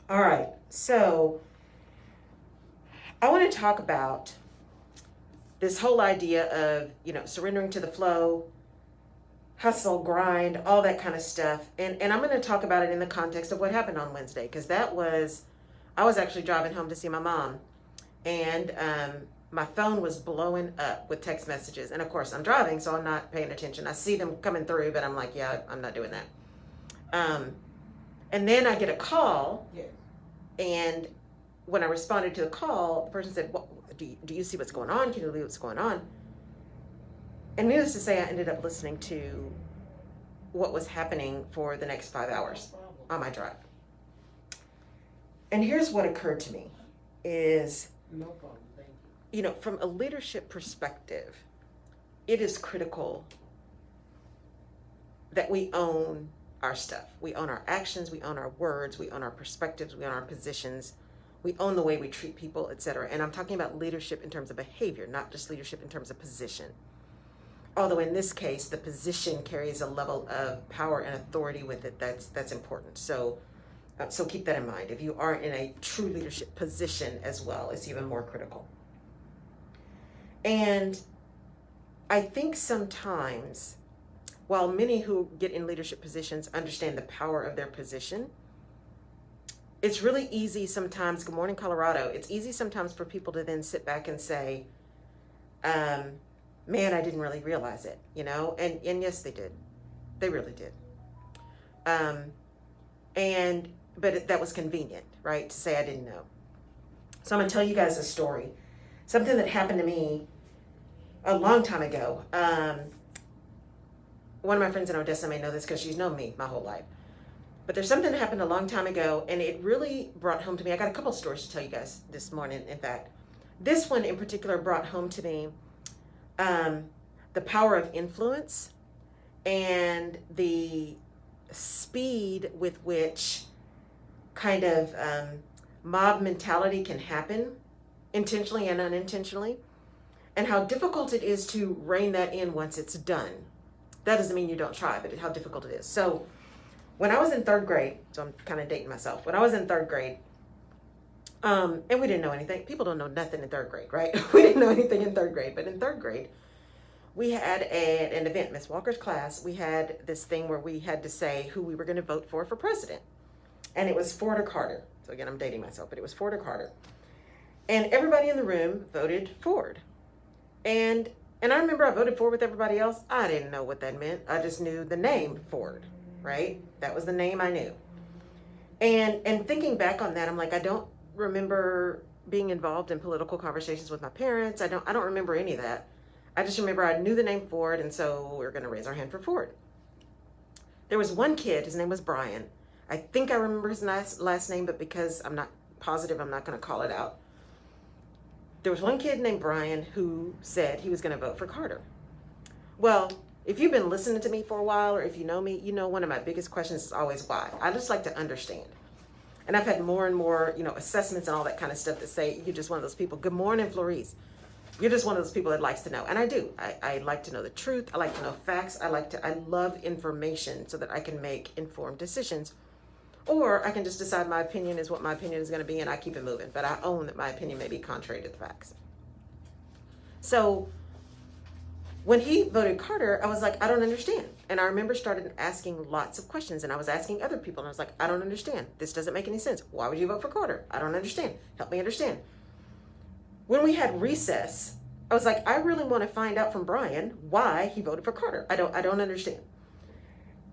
All right, so I want to talk about this whole idea of, surrendering to the flow, hustle, grind, all that kind of stuff. And I'm going to talk about it in the context of what happened on Wednesday, because I was actually driving home to see my mom, and my phone was blowing up with text messages. And of course, I'm driving, so I'm not paying attention. I see them coming through, but I'm like, yeah, I'm not doing that. And then I get a call, and when I responded to the call, the person said, do you see what's going on? Can you believe what's going on? And needless to say, I ended up listening to what was happening for the next 5 hours on my drive. And here's what occurred to me is, No problem, thank from a leadership perspective, it is critical that we own our stuff. We own our actions, we own our words, we own our perspectives, we own our positions, we own the way we treat people, etc. And I'm talking about leadership in terms of behavior, not just leadership in terms of position. Although in this case, the position carries a level of power and authority with it that's important. So keep that in mind. If you are in a true leadership position as well, it's even more critical. And I think sometimes, while many who get in leadership positions understand the power of their position, it's really easy sometimes, good morning, Colorado, it's easy sometimes for people to then sit back and say, man, I didn't really realize it, and yes, they did. They really did. But that was convenient, right, to say I didn't know. So I'm going to tell you guys a story. Something that happened to me a long time ago. One of my friends in Odessa may know this because she's known me my whole life. But there's something that happened a long time ago, and it really brought home to me. I got a couple of stories to tell you guys this morning, in fact. This one in particular brought home to me the power of influence and the speed with which kind of mob mentality can happen, intentionally and unintentionally, and how difficult it is to rein that in once it's done. That doesn't mean you don't try, but how difficult it is. So when I was in third grade, so I'm kind of dating myself. When I was in third grade, and we didn't know anything. People don't know nothing in third grade, right? We didn't know anything in third grade. But in third grade, we had an event, Miss Walker's class. We had this thing where we had to say who we were going to vote for president. And it was Ford or Carter. So again, I'm dating myself, but it was Ford or Carter. And everybody in the room voted Ford. And I remember I voted Ford with everybody else. I didn't know what that meant. I just knew the name Ford, right? That was the name I knew. And thinking back on that, I'm like, I don't remember being involved in political conversations with my parents. I don't remember any of that. I just remember I knew the name Ford, and so we were going to raise our hand for Ford. There was one kid, his name was Brian. I think I remember his last name, but because I'm not positive, I'm not going to call it out. There was one kid named Brian who said he was going to vote for Carter. Well, if you've been listening to me for a while, or if you know me, you know one of my biggest questions is always why. I just like to understand. And I've had more and more, assessments and all that kind of stuff that say you're just one of those people. Good morning, Florice. You're just one of those people that likes to know. And I do. I like to know the truth. I like to know facts. I love information so that I can make informed decisions. Or I can just decide my opinion is what my opinion is going to be, and I keep it moving. But I own that my opinion may be contrary to the facts. So when he voted Carter, I was like, I don't understand. And I remember started asking lots of questions, and I was asking other people, and I was like, I don't understand. This doesn't make any sense. Why would you vote for Carter? I don't understand. Help me understand. When we had recess, I was like, I really want to find out from Brian why he voted for Carter. I don't understand.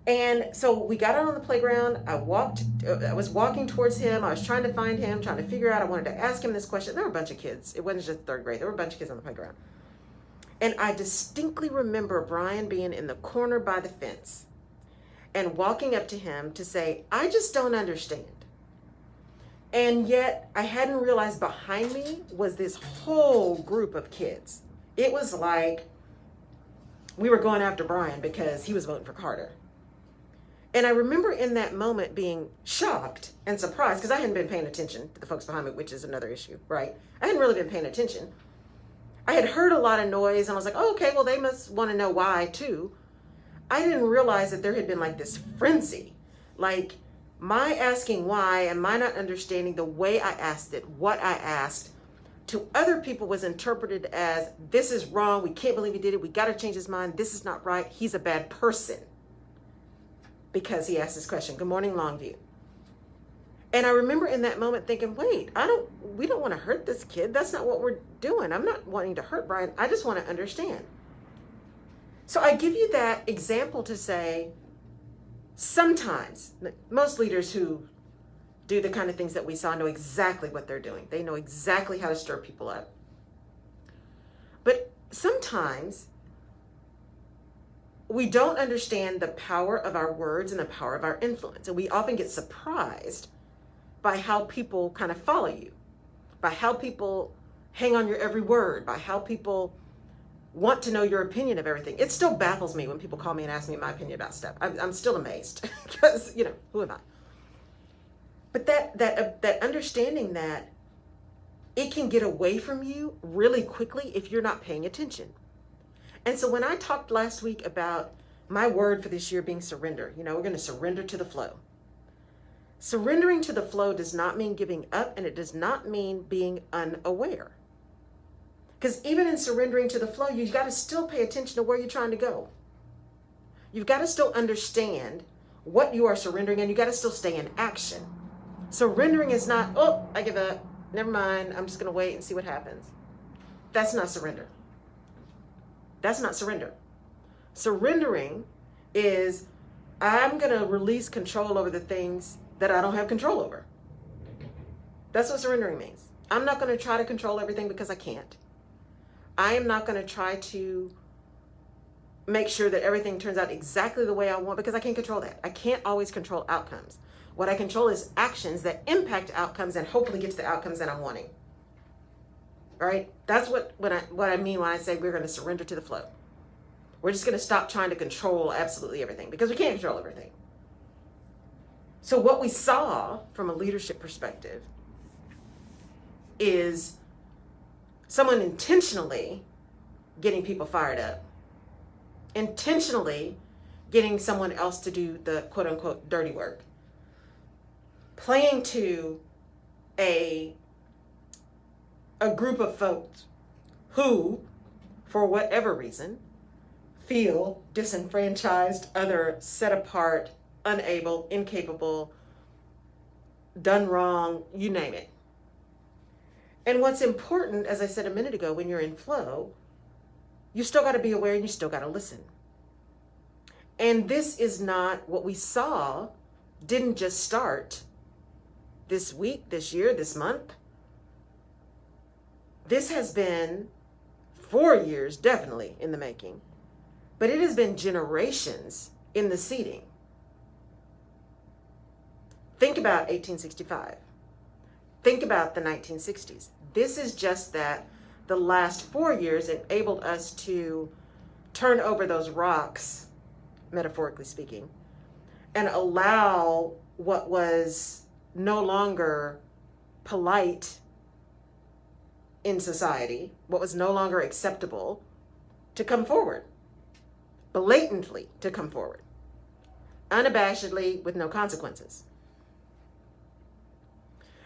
And so we got out on the playground. I was walking towards him. I was trying to find him, trying to figure out. I wanted to ask him this question. There were a bunch of kids. It wasn't just third grade. There were a bunch of kids on the playground. And I distinctly remember Brian being in the corner by the fence and walking up to him to say, I just don't understand. And yet I hadn't realized behind me was this whole group of kids. It was like we were going after Brian because he was voting for Carter. And I remember in that moment being shocked and surprised because I hadn't been paying attention to the folks behind me, which is another issue, right? I hadn't really been paying attention. I had heard a lot of noise and I was like, oh, okay, well, they must want to know why too. I didn't realize that there had been like this frenzy. Like My asking why and my not understanding the way I asked it, what I asked, to other people was interpreted as, this is wrong, we can't believe he did it, we got to change his mind, this is not right, he's a bad person. Because he asked this question, good morning, Longview. And I remember in that moment thinking, wait, we don't want to hurt this kid. That's not what we're doing. I'm not wanting to hurt Brian. I just want to understand. So I give you that example to say, sometimes, most leaders who do the kind of things that we saw know exactly what they're doing. They know exactly how to stir people up. But sometimes we don't understand the power of our words and the power of our influence. And we often get surprised by how people kind of follow you, by how people hang on your every word, by how people want to know your opinion of everything. It still baffles me when people call me and ask me my opinion about stuff. I'm still amazed because, who am I? But that understanding that it can get away from you really quickly if you're not paying attention. And so when I talked last week about my word for this year being surrender, we're going to surrender to the flow. Surrendering to the flow does not mean giving up, and it does not mean being unaware. Because even in surrendering to the flow, you've got to still pay attention to where you're trying to go. You've got to still understand what you are surrendering, and you got to still stay in action. Surrendering is not, oh, I give up, never mind, I'm just going to wait and see what happens. That's not surrender. That's not surrender. Surrendering is, I'm going to release control over the things that I don't have control over. That's what surrendering means. I'm not going to try to control everything because I can't. I am not going to try to make sure that everything turns out exactly the way I want because I can't control that. I can't always control outcomes. What I control is actions that impact outcomes and hopefully get to the outcomes that I'm wanting. Right? That's what I mean when I say we're going to surrender to the flow. We're just going to stop trying to control absolutely everything because we can't control everything. So what we saw from a leadership perspective is someone intentionally getting people fired up, intentionally getting someone else to do the quote unquote dirty work, playing to a group of folks who, for whatever reason, feel disenfranchised, other, set apart, unable, incapable, done wrong, you name it. And what's important, as I said a minute ago, when you're in flow, you still got to be aware and you still got to listen. And this is not what we saw, didn't just start this week, this year, this month. This has been 4 years, definitely, in the making. But it has been generations in the seeding. Think about 1865. Think about the 1960s. This is just that the last 4 years enabled us to turn over those rocks, metaphorically speaking, and allow what was no longer polite in society, what was no longer acceptable, to come forward, blatantly to come forward, unabashedly, with no consequences.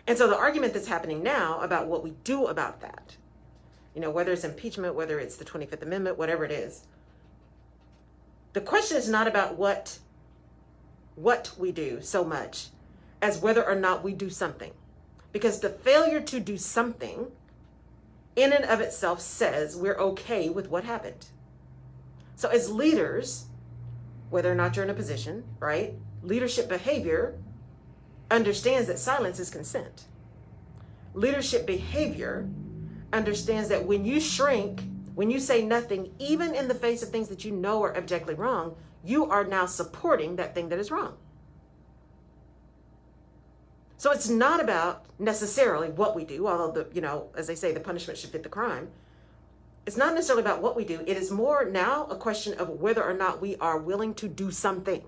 And so the argument that's happening now about what we do about that, whether it's impeachment, whether it's the 25th Amendment, whatever it is, the question is not about what we do so much as whether or not we do something. Because the failure to do something in and of itself says we're okay with what happened. So as leaders, whether or not you're in a position, right? Leadership behavior understands that silence is consent. Leadership behavior understands that when you shrink, when you say nothing, even in the face of things that you know are objectively wrong, you are now supporting that thing that is wrong. So it's not about necessarily what we do, although, as they say, the punishment should fit the crime. It's not necessarily about what we do. It is more now a question of whether or not we are willing to do something.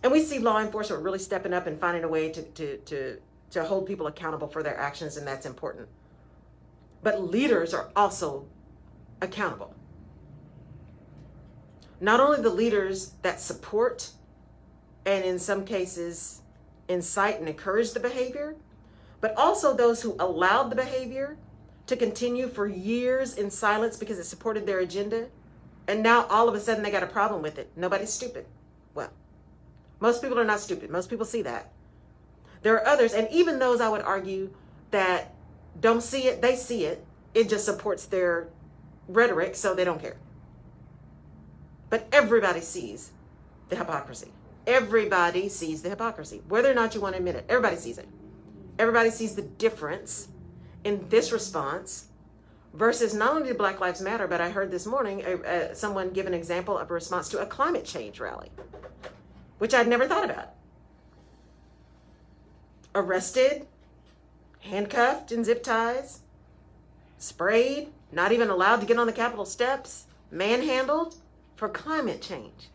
And we see law enforcement really stepping up and finding a way to hold people accountable for their actions, and that's important. But leaders are also accountable. Not only the leaders that support and in some cases incite and encourage the behavior, but also those who allowed the behavior to continue for years in silence because it supported their agenda. And now all of a sudden they got a problem with it. Nobody's stupid. Well, most people are not stupid. Most people see that. There are others, and even those I would argue that don't see it, they see it. It just supports their rhetoric, so they don't care. But everybody sees the hypocrisy. Everybody sees the hypocrisy, whether or not you want to admit it. Everybody sees it. Everybody sees the difference in this response versus not only Black Lives Matter, but I heard this morning someone give an example of a response to a climate change rally, which I'd never thought about. Arrested, handcuffed in zip ties, sprayed, not even allowed to get on the Capitol steps, manhandled for climate change.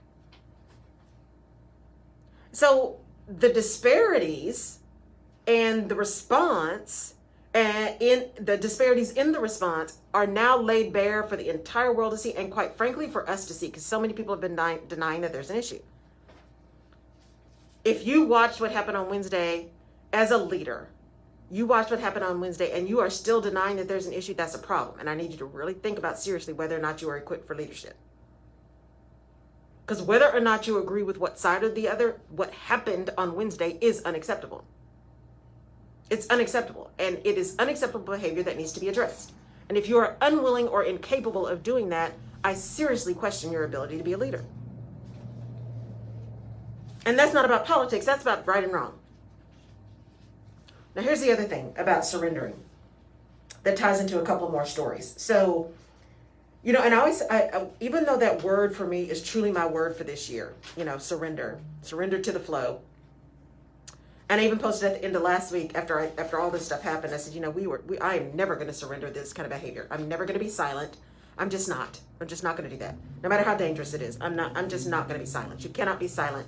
So the disparities and the response in the response are now laid bare for the entire world to see, and quite frankly for us to see, because so many people have been denying that there's an issue. If you watched what happened on Wednesday as a leader, you watched what happened on Wednesday and you are still denying that there's an issue, that's a problem. And I need you to really think about seriously whether or not you are equipped for leadership. Because whether or not you agree with what side or the other, what happened on Wednesday is unacceptable. It's unacceptable, and it is unacceptable behavior that needs to be addressed. And if you are unwilling or incapable of doing that, I seriously question your ability to be a leader. And that's not about politics, that's about right and wrong. Now here's the other thing about surrendering that ties into a couple more stories. So, and I even though that word for me is truly my word for this year, surrender to the flow. And I even posted at the end of last week after all this stuff happened, I said, I am never going to surrender this kind of behavior. I'm never going to be silent. I'm just not going to do that. No matter how dangerous it is, I'm just not going to be silent. You cannot be silent.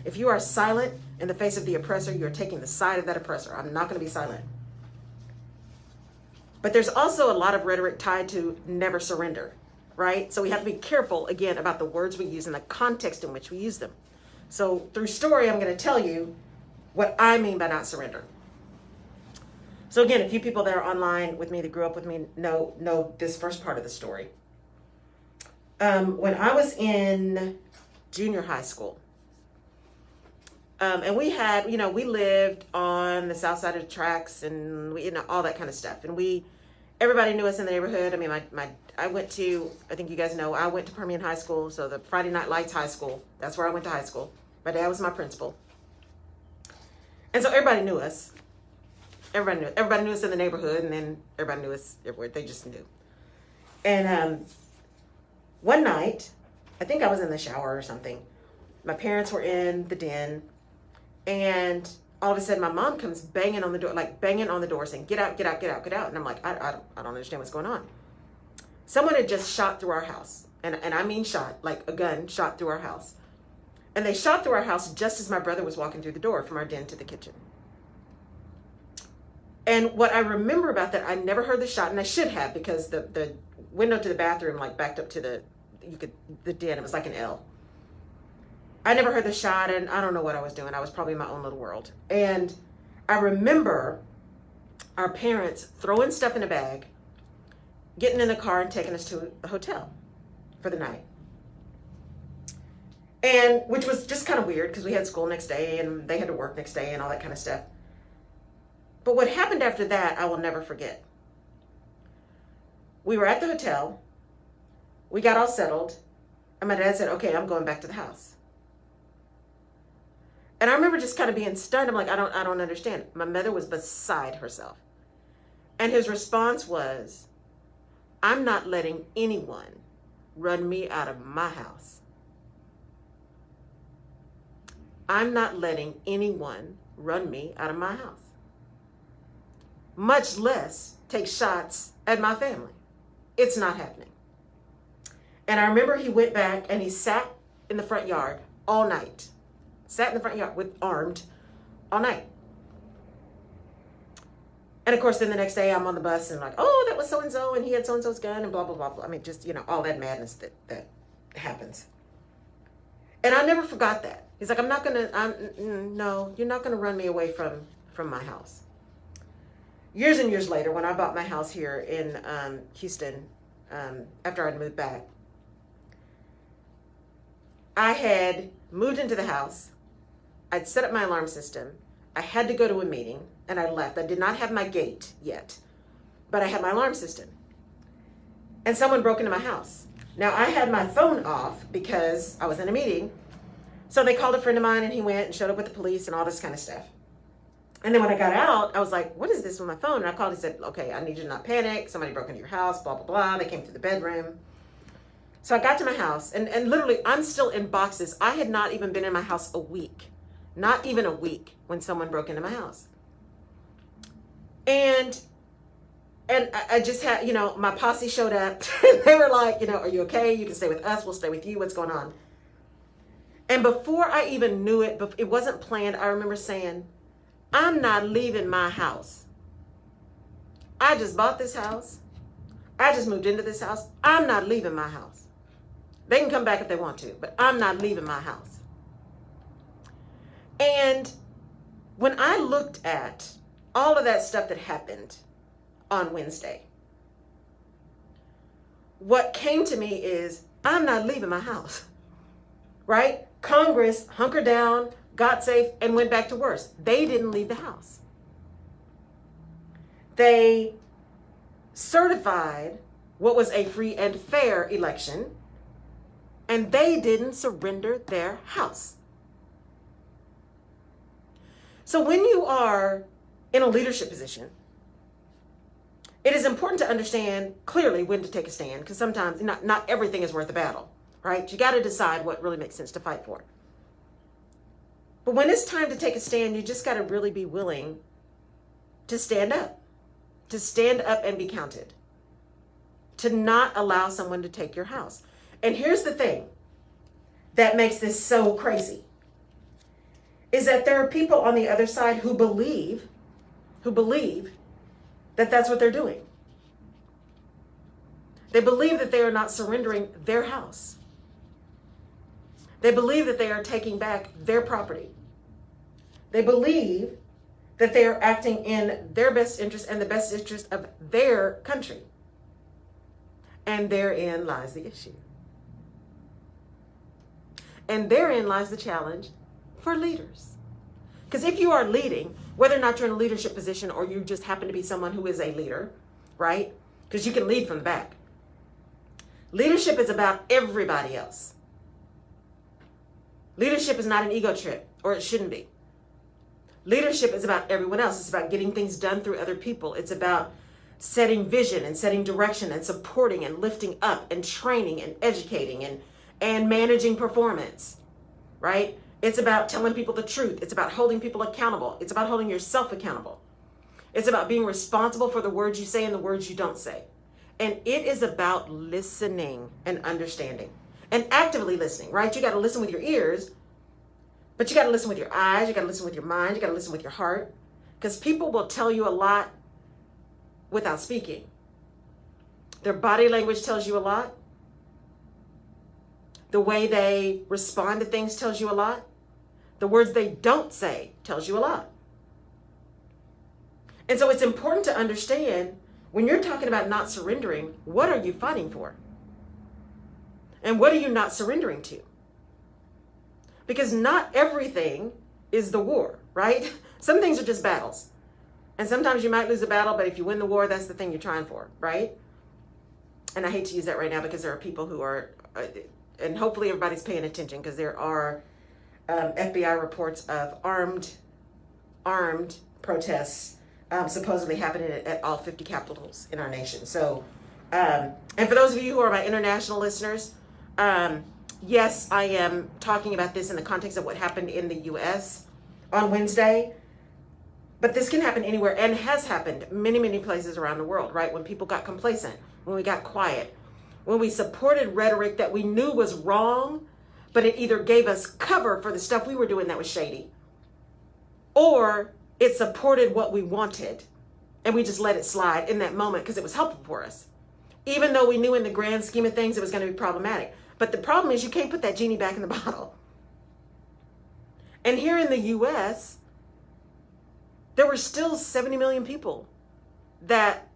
If you are silent in the face of the oppressor, you're taking the side of that oppressor. I'm not going to be silent. But there's also a lot of rhetoric tied to never surrender, right? So we have to be careful, again, about the words we use and the context in which we use them. So through story, I'm going to tell you what I mean by not surrender. So again, a few people that are online with me, that grew up with me, know this first part of the story. When I was in junior high school, and we had, we lived on the south side of the tracks, and we, all that kind of stuff. And everybody knew us in the neighborhood. I mean, I went to, I think you guys know, I went to Permian High School, so the Friday Night Lights High School. That's where I went to high school. My dad was my principal. And so everybody knew us. Everybody knew us in the neighborhood, and then everybody knew us everywhere. They just knew. And one night, I think I was in the shower or something. My parents were in the den, and all of a sudden my mom comes banging on the door, saying, "Get out, get out, get out, get out." And I'm like, I don't understand what's going on. Someone had just shot through our house. And I mean shot, like a gun shot through our house. And they shot through our house just as my brother was walking through the door from our den to the kitchen. And what I remember about that, I never heard the shot, and I should have, because the window to the bathroom backed up to the den. It was like an L. I never heard the shot, and I don't know what I was doing. I was probably in my own little world. And I remember our parents throwing stuff in a bag, getting in the car and taking us to a hotel for the night. And which was just kind of weird because we had school next day and they had to work next day and all that kind of stuff. But what happened after that, I will never forget. We were at the hotel. We got all settled. And my dad said, "Okay, I'm going back to the house." And I remember just kind of being stunned. I'm like, I don't understand. My mother was beside herself. And his response was, "I'm not letting anyone run me out of my house. I'm not letting anyone run me out of my house. Much less take shots at my family. It's not happening." And I remember he went back and he sat in the front yard all night. Sat in the front yard armed all night. And of course, then the next day I'm on the bus and like, "Oh, that was so-and-so and he had so-and-so's gun," and blah, blah, blah, blah. I mean, just, all that madness that happens. And I never forgot that. He's like, no, you're not gonna run me away from my house. Years and years later, when I bought my house here in Houston, after I'd moved back, I had moved into the house. I'd set up my alarm system. I had to go to a meeting, and I left. I did not have my gate yet, but I had my alarm system. And someone broke into my house. Now, I had my phone off because I was in a meeting. So they called a friend of mine, and he went and showed up with the police and all this kind of stuff. And then when I got out, I was like, what is this with my phone? And I called and said, okay, I need you to not panic. Somebody broke into your house, blah, blah, blah. They came to the bedroom. So I got to my house, and literally, I'm still in boxes. I had not even been in my house a week. Not even a week when someone broke into my house. And I just had, my posse showed up. They were like, are you okay? You can stay with us. We'll stay with you. What's going on? And before I even knew it, it wasn't planned. I remember saying, I'm not leaving my house. I just bought this house. I just moved into this house. I'm not leaving my house. They can come back if they want to, but I'm not leaving my house. And when I looked at all of that stuff that happened on Wednesday, what came to me is, I'm not leaving my house, right? Congress hunkered down, got safe, and went back to worse. They didn't leave the house. They certified what was a free and fair election, and they didn't surrender their house. So when you are in a leadership position, it is important to understand clearly when to take a stand, because sometimes not everything is worth a battle, right? You got to decide what really makes sense to fight for. But when it's time to take a stand, you just got to really be willing to stand up and be counted, to not allow someone to take your house. And here's the thing that makes this so crazy, is that there are people on the other side who believe that that's what they're doing. They believe that they are not surrendering their house. They believe that they are taking back their property. They believe that they are acting in their best interest and the best interest of their country. And therein lies the issue. And therein lies the challenge for leaders. Because if you are leading, whether or not you're in a leadership position or you just happen to be someone who is a leader, right? Because you can lead from the back. Leadership is about everybody else. Leadership is not an ego trip, or it shouldn't be. Leadership is about everyone else. It's about getting things done through other people. It's about setting vision and setting direction and supporting and lifting up and training and educating and managing performance, right? It's about telling people the truth. It's about holding people accountable. It's about holding yourself accountable. It's about being responsible for the words you say and the words you don't say. And it is about listening and understanding and actively listening, right? You got to listen with your ears, but you got to listen with your eyes. You got to listen with your mind. You got to listen with your heart, because people will tell you a lot without speaking. Their body language tells you a lot. The way they respond to things tells you a lot. The words they don't say tells you a lot. And so it's important to understand, when you're talking about not surrendering, what are you fighting for? And what are you not surrendering to? Because not everything is the war, right? Some things are just battles. And sometimes you might lose a battle, but if you win the war, that's the thing you're trying for, right? And I hate to use that right now because there are people who are, and hopefully everybody's paying attention, because there are FBI reports of armed protests supposedly happening at all 50 capitals in our nation. So, and for those of you who are my international listeners, yes, I am talking about this in the context of what happened in the U.S. on Wednesday. But this can happen anywhere, and has happened many, many places around the world, right? When people got complacent, when we got quiet, when we supported rhetoric that we knew was wrong, but it either gave us cover for the stuff we were doing that was shady, or it supported what we wanted, and we just let it slide in that moment because it was helpful for us, even though we knew in the grand scheme of things it was going to be problematic. But the problem is, you can't put that genie back in the bottle. And here in the US, there were still 70 million people that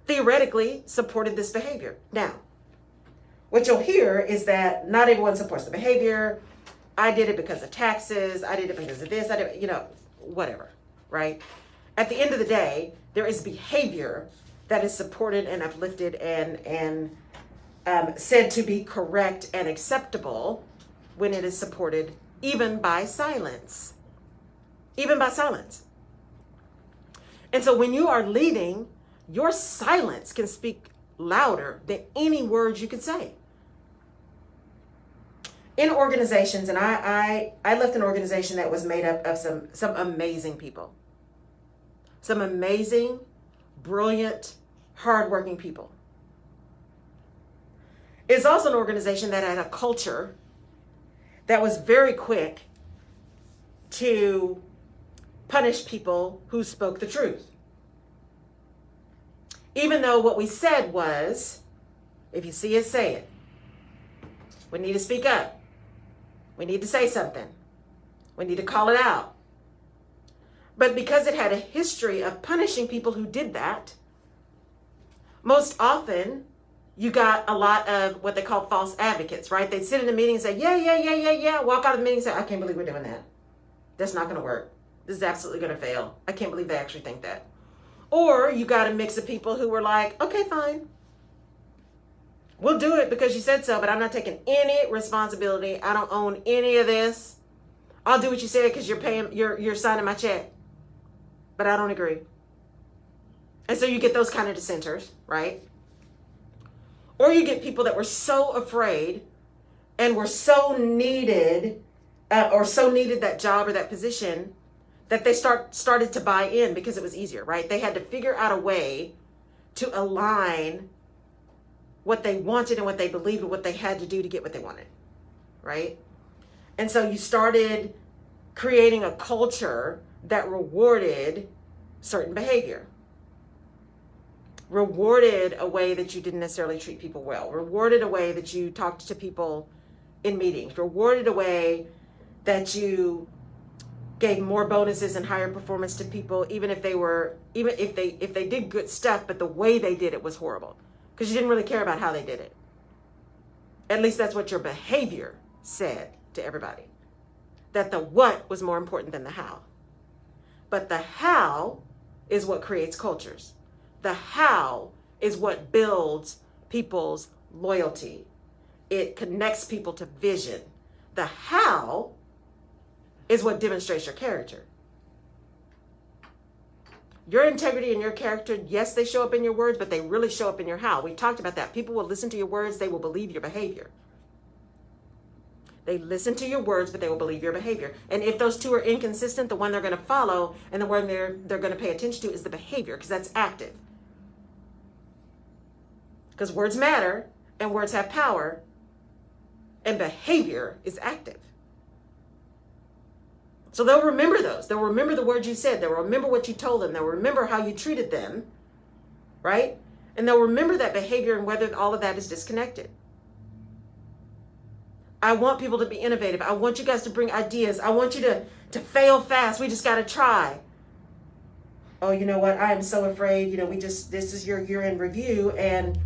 theoretically supported this behavior. Now, what you'll hear is that not everyone supports the behavior. I did it because of taxes. I did it because of this. I did, whatever, right? At the end of the day, there is behavior that is supported and uplifted and said to be correct and acceptable when it is supported, even by silence. Even by silence. And so when you are leading, your silence can speak louder than any words you could say. In organizations, and I left an organization that was made up of some amazing people. Some amazing, brilliant, hardworking people. It's also an organization that had a culture that was very quick to punish people who spoke the truth. Even though what we said was, if you see it, say it. We need to speak up. We need to say something. We need to call it out. But because it had a history of punishing people who did that, most often you got a lot of what they call false advocates, right? They'd sit in a meeting and say, yeah, walk out of the meeting and say, I can't believe we're doing that. That's not going to work. This is absolutely going to fail. I can't believe they actually think that. Or you got a mix of people who were like, okay, fine. We'll do it because you said so, but I'm not taking any responsibility. I don't own any of this. I'll do what you said because you're signing my check. But I don't agree. And so you get those kind of dissenters, right? Or you get people that were so afraid and were so needed or so needed that job or that position that they started to buy in because it was easier, right? They had to figure out a way to align what they wanted and what they believed and what they had to do to get what they wanted, right? And so you started creating a culture that rewarded certain behavior, rewarded a way that you didn't necessarily treat people well, rewarded a way that you talked to people in meetings, rewarded a way that you gave more bonuses and higher performance to people, even if they did good stuff, but the way they did it was horrible because you didn't really care about how they did it. At least that's what your behavior said to everybody, that the what was more important than the how. But the how is what creates cultures. The how is what builds people's loyalty. It connects people to vision. The how is what demonstrates your character. Your integrity and your character, yes, they show up in your words, but they really show up in your how. We talked about that. People will listen to your words, they will believe your behavior. They listen to your words, but they will believe your behavior. And if those two are inconsistent, the one they're going to follow and the one they're going to pay attention to is the behavior, because that's active. Because words matter and words have power, and behavior is active. So they'll remember those. They'll remember the words you said. They'll remember what you told them. They'll remember how you treated them, right? And they'll remember that behavior and whether all of that is disconnected. I want people to be innovative. I want you guys to bring ideas. I want you to fail fast. We just got to try. Oh, you know what? I am so afraid. This is your year-end review, and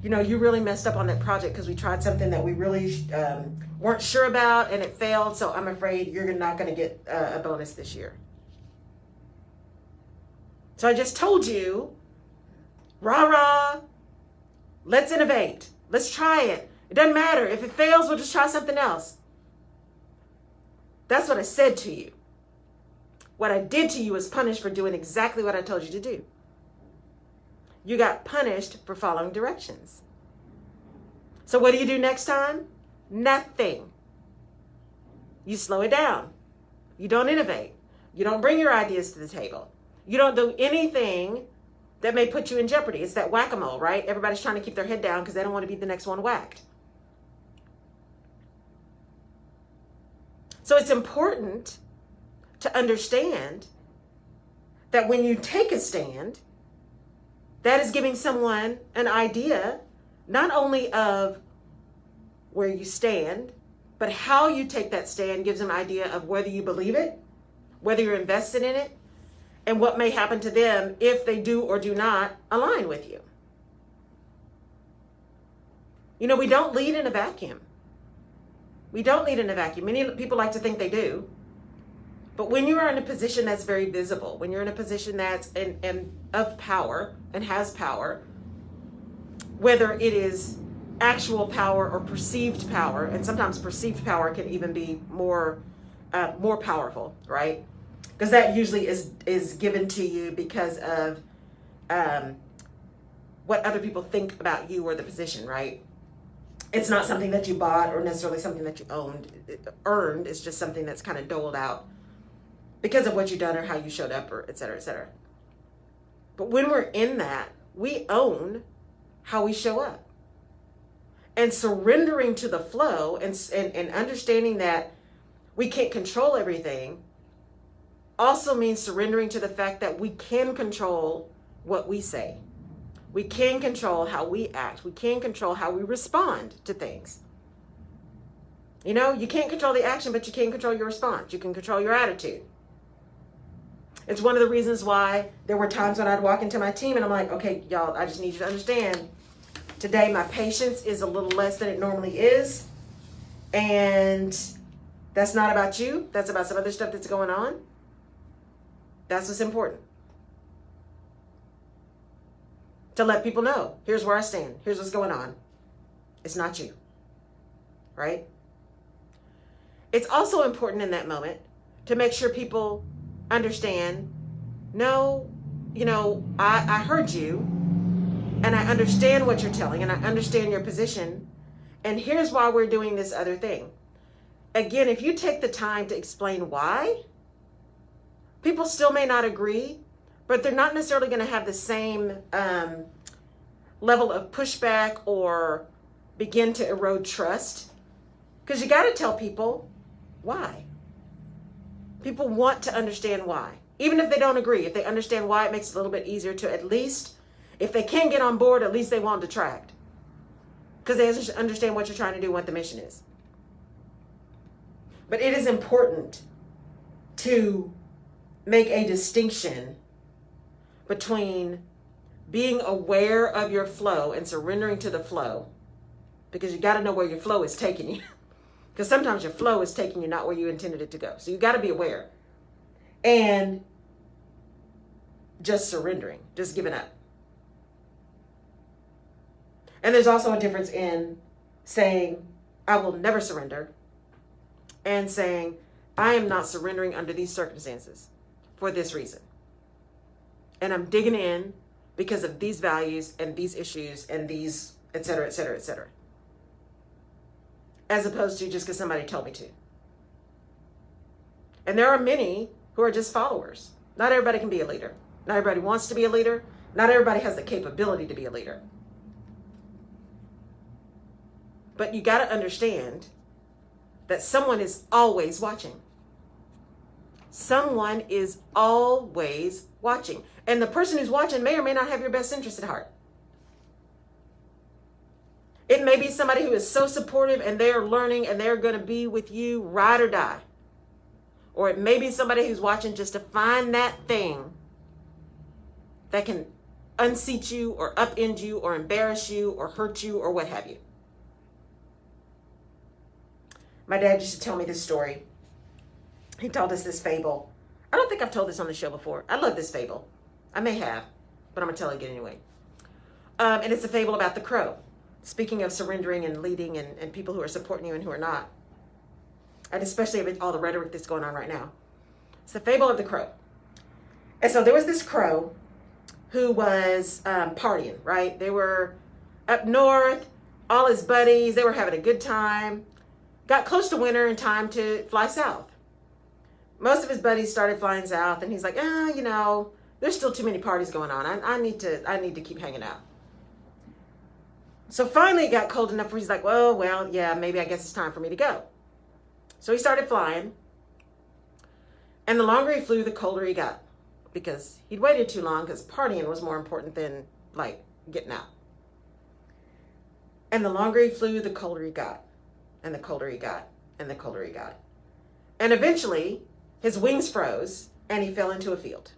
you really messed up on that project because we tried something that we really weren't sure about and it failed. So I'm afraid you're not going to get a bonus this year. So I just told you, rah, let's innovate. Let's try it. It doesn't matter. If it fails, we'll just try something else. That's what I said to you. What I did to you was punished for doing exactly what I told you to do. You got punished for following directions. So what do you do next time? Nothing. You slow it down. You don't innovate. You don't bring your ideas to the table. You don't do anything that may put you in jeopardy. It's that whack-a-mole, right? Everybody's trying to keep their head down because they don't want to be the next one whacked. So it's important to understand that when you take a stand, that is giving someone an idea, not only of where you stand, But how you take that stand gives them an idea of whether you believe it, whether you're invested in it, and what may happen to them if they do or do not align with you. You know, we don't lead in a vacuum. We don't lead in a vacuum. Many people like to think they do. But when you are in a position that's very visible, when you're in a position that's of power and has power, whether it is actual power or perceived power, and sometimes perceived power can even be more powerful, right? Because that usually is given to you because of what other people think about you or the position, right? It's not something that you bought or necessarily something that you earned. It's just something that's kind of doled out because of what you've done or how you showed up, or et cetera, et cetera. But when we're in that, we own how we show up. And surrendering to the flow and understanding that we can't control everything also means surrendering to the fact that we can control what we say. We can control how we act. We can control how we respond to things. You know, you can't control the action, but you can control your response. You can control your attitude. It's one of the reasons why there were times when I'd walk into my team and I'm like, okay, y'all, I just need you to understand, today my patience is a little less than it normally is. And that's not about you. That's about some other stuff that's going on. That's what's important. To let people know, here's where I stand. Here's what's going on. It's not you. Right? It's also important in that moment to make sure people understand, no, you know, I heard you and I understand what you're telling and I understand your position. And here's why we're doing this other thing. Again, if you take the time to explain why, people still may not agree, but they're not necessarily going to have the same level of pushback or begin to erode trust. Because you got to tell people why. People want to understand why. Even if they don't agree, if they understand why, it makes it a little bit easier to, at least, if they can get on board, at least they won't detract. Because they understand what you're trying to do, what the mission is. But it is important to make a distinction between being aware of your flow and surrendering to the flow, because you got to know where your flow is taking you. Because sometimes your flow is taking you not where you intended it to go. So you got to be aware. And just surrendering, just giving up. And there's also a difference in saying, I will never surrender, and saying, I am not surrendering under these circumstances for this reason. And I'm digging in because of these values and these issues and these, et cetera, et cetera, et cetera. As opposed to just because somebody told me to. And there are many who are just followers. Not everybody can be a leader. Not everybody wants to be a leader. Not everybody has the capability to be a leader. But you got to understand that someone is always watching. Someone is always watching. And the person who's watching may or may not have your best interest at heart. It may be somebody who is so supportive and they're learning and they're going to be with you ride or die. Or it may be somebody who's watching just to find that thing that can unseat you or upend you or embarrass you or hurt you or what have you. My dad used to tell me this story. He told us this fable. I don't think I've told this on the show before. I love this fable. I may have, but I'm going to tell it again anyway. And it's a fable about the crow. Speaking of surrendering and leading and people who are supporting you and who are not. And especially with all the rhetoric that's going on right now. It's the fable of the crow. And so there was this crow who was partying, right? They were up north, all his buddies, they were having a good time. Got close to winter and time to fly south. Most of his buddies started flying south, and he's like, you know, there's still too many parties going on. I need to keep hanging out. So finally it got cold enough where he's like, well, yeah, maybe I guess it's time for me to go. So he started flying. And the longer he flew, the colder he got. Because he'd waited too long, because partying was more important than, like, getting out. And the longer he flew, the colder he got. And the colder he got. and the colder he got. And eventually, his wings froze, and he fell into a field.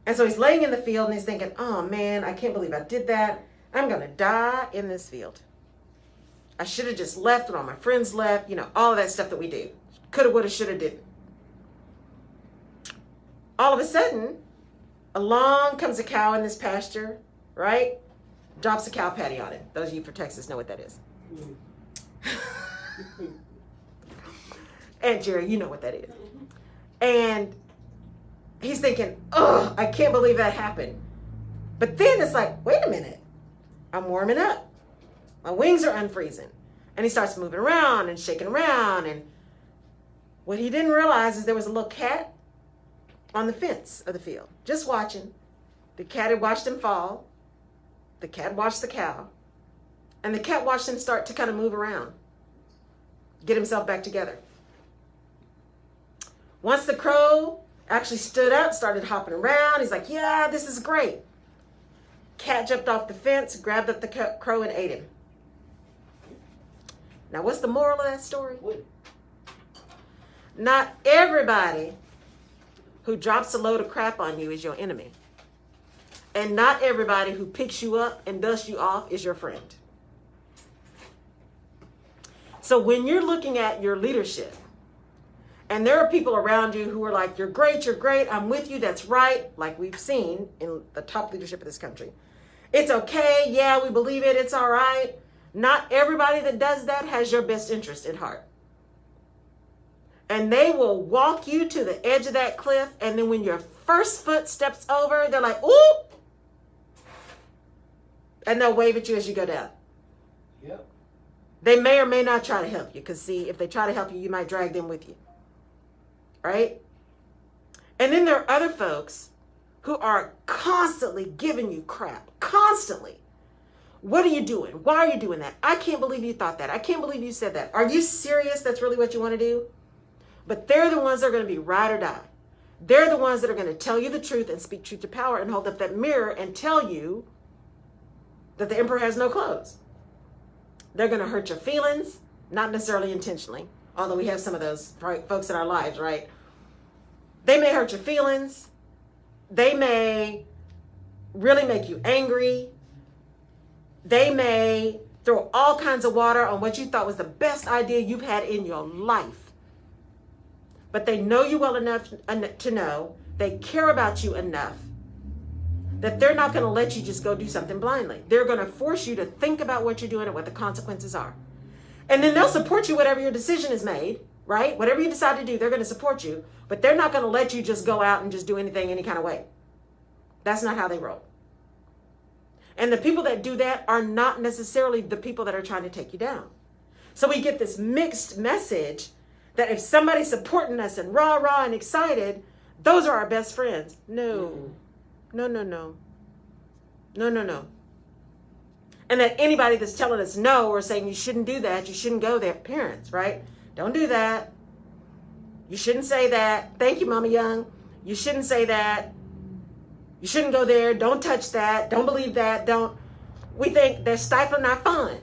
And so he's laying in the field, and he's thinking, oh man, I can't believe I did that. I'm going to die in this field. I should have just left when all my friends left. You know, all of that stuff that we do. Coulda, woulda, shoulda, didn't. All of a sudden, along comes a cow in this pasture, right? Drops a cow patty on it. Those of you from Texas know what that is. And Jerry, you know what that is. And he's thinking, oh, I can't believe that happened. But then it's like, wait a minute. I'm warming up. My wings are unfreezing. And he starts moving around and shaking around. And what he didn't realize is there was a little cat on the fence of the field, just watching. The cat had watched him fall. The cat watched the cow. And the cat watched him start to kind of move around, get himself back together. Once the crow actually stood up, started hopping around, he's like, yeah, this is great. Cat jumped off the fence, grabbed up the crow, and ate him. Now, what's the moral of that story? Not everybody who drops a load of crap on you is your enemy. And not everybody who picks you up and dusts you off is your friend. So when you're looking at your leadership, and there are people around you who are like, you're great, I'm with you, that's right, like we've seen in the top leadership of this country. It's okay, yeah, we believe it, it's all right. Not everybody that does that has your best interest at heart. And they will walk you to the edge of that cliff, and then when your first foot steps over, they're like, ooh! And they'll wave at you as you go down. Yep. They may or may not try to help you, because see, if they try to help you, you might drag them with you. Right? And then there are other folks who are constantly giving you crap. Constantly. What are you doing? Why are you doing that? I can't believe you thought that. I can't believe you said that. Are you serious? That's really what you want to do? But they're the ones that are going to be ride or die. They're the ones that are going to tell you the truth and speak truth to power and hold up that mirror and tell you that the emperor has no clothes. They're going to hurt your feelings, not necessarily intentionally, although we have some of those folks in our lives, right? They may hurt your feelings. They may really make you angry. They may throw all kinds of water on what you thought was the best idea you've had in your life. But they know you well enough to know they care about you enough that they're not going to let you just go do something blindly. They're going to force you to think about what you're doing and what the consequences are. And then they'll support you whatever your decision is made, right? Whatever you decide to do, they're going to support you. But they're not going to let you just go out and just do anything any kind of way. That's not how they roll. And the people that do that are not necessarily the people that are trying to take you down. So we get this mixed message that if somebody's supporting us and rah and excited, those are our best friends. No. No. And that anybody that's telling us no or saying you shouldn't do that, you shouldn't go there, parents, right? Don't do that. You shouldn't say that. Thank you, Mama Young. You shouldn't say that. You shouldn't go there. Don't touch that. Don't believe that. Don't. We think they're stifling our fun.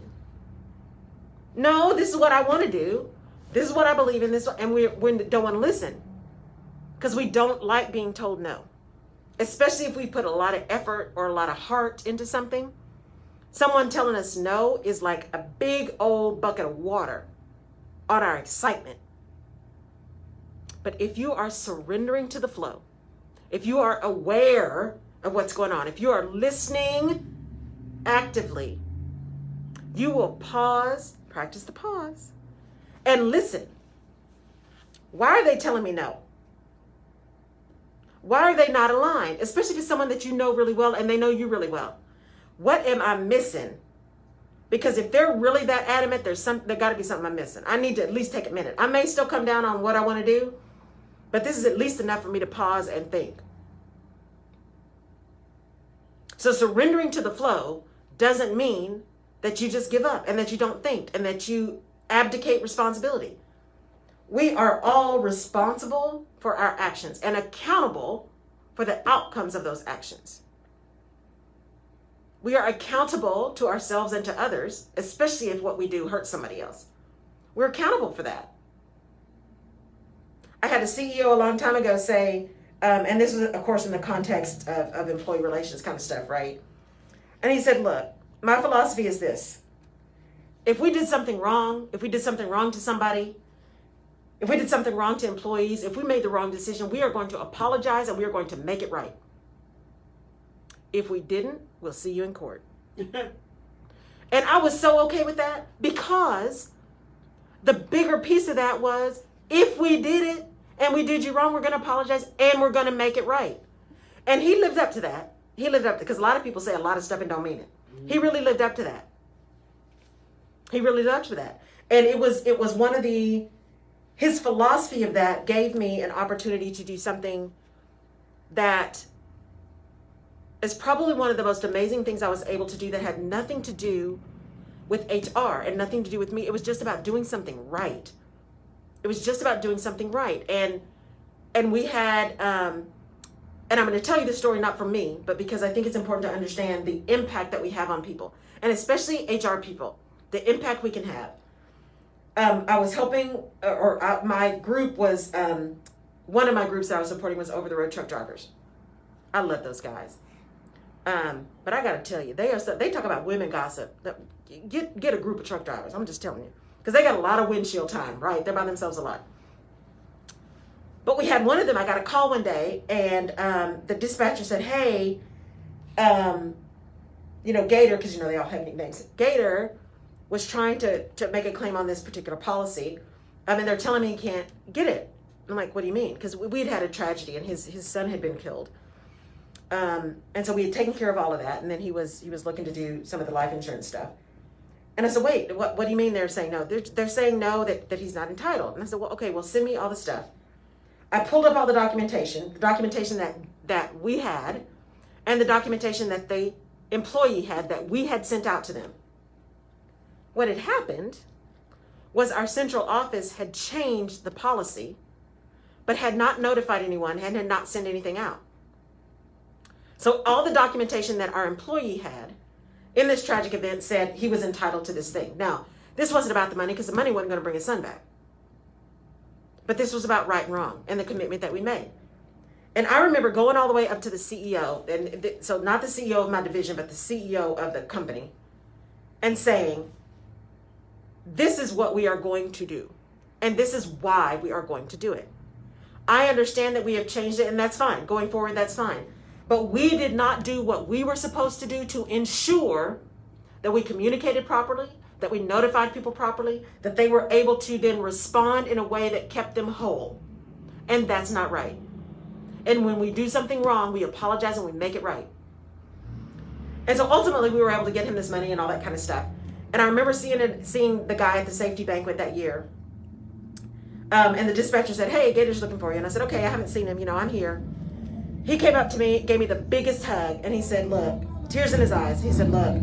No, this is what I want to do. This is what I believe in. This, and we don't want to listen because we don't like being told no, especially if we put a lot of effort or a lot of heart into something. Someone telling us no is like a big old bucket of water on our excitement. But if you are surrendering to the flow, if you are aware of what's going on, if you are listening actively, you will pause, practice the pause, and listen. Why are they telling me no? Why are they not aligned? Especially if it's someone that you know really well and they know you really well. What am I missing? Because if they're really that adamant, there got to be something I'm missing. I need to at least take a minute. I may still come down on what I want to do, but this is at least enough for me to pause and think. So surrendering to the flow doesn't mean that you just give up and that you don't think and that you abdicate responsibility. We are all responsible for our actions and accountable for the outcomes of those actions. We are accountable to ourselves and to others, especially if what we do hurts somebody else. we're accountable for that. I had a CEO a long time ago say, and this was, of course, in the context of employee relations kind of stuff, right? And he said, look, my philosophy is this. If we did something wrong, if we did something wrong to somebody, if we did something wrong to employees, if we made the wrong decision, we are going to apologize and we are going to make it right. If we didn't, we'll see you in court. And I was so okay with that, because the bigger piece of that was, if we did it and we did you wrong, we're going to apologize and we're going to make it right. And he lived up to that. He lived up to, because a lot of people say a lot of stuff and don't mean it. He really lived up to that. He really lived up to that. And it was one of his philosophy of that gave me an opportunity to do something that is probably one of the most amazing things I was able to do, that had nothing to do with HR and nothing to do with me. It was just about doing something right. It was just about doing something right. And we had, and I'm going to tell you the story not from me, but because I think it's important to understand the impact that we have on people, and especially HR people, the impact we can have. I was helping, my group was, one of my groups that I was supporting was over-the-road truck drivers. I love those guys. But I got to tell you, they talk about women gossip. Get a group of truck drivers. I'm just telling you. Because they got a lot of windshield time, right? They're by themselves a lot. But we had one of them, I got a call one day, and the dispatcher said, hey, Gator, because they all have nicknames. Gator was trying to make a claim on this particular policy. And they're telling me he can't get it. I'm like, what do you mean? Because we'd had a tragedy and his son had been killed. And so we had taken care of all of that. And then he was looking to do some of the life insurance stuff. And I said, wait, what do you mean they're saying no? They're saying no, that he's not entitled. And I said, well, okay, well, send me all the stuff. I pulled up all the documentation that we had, and the documentation that the employee had that we had sent out to them. What had happened was our central office had changed the policy, but had not notified anyone and had not sent anything out. So all the documentation that our employee had in this tragic event said he was entitled to this thing. Now, this wasn't about the money, because the money wasn't going to bring his son back. But this was about right and wrong and the commitment that we made. And I remember going all the way up to the CEO, and so not the CEO of my division, but the CEO of the company, and saying, this is what we are going to do. And this is why we are going to do it. I understand that we have changed it, and that's fine. Going forward, that's fine. But we did not do what we were supposed to do to ensure that we communicated properly, that we notified people properly, that they were able to then respond in a way that kept them whole. And that's not right. And when we do something wrong, we apologize and we make it right. And so ultimately, we were able to get him this money and all that kind of stuff. And I remember seeing the guy at the safety banquet that year. And the dispatcher said, hey, Gator's looking for you. And I said, okay, I haven't seen him. I'm here. He came up to me, gave me the biggest hug, and he said, look, tears in his eyes. He said, look,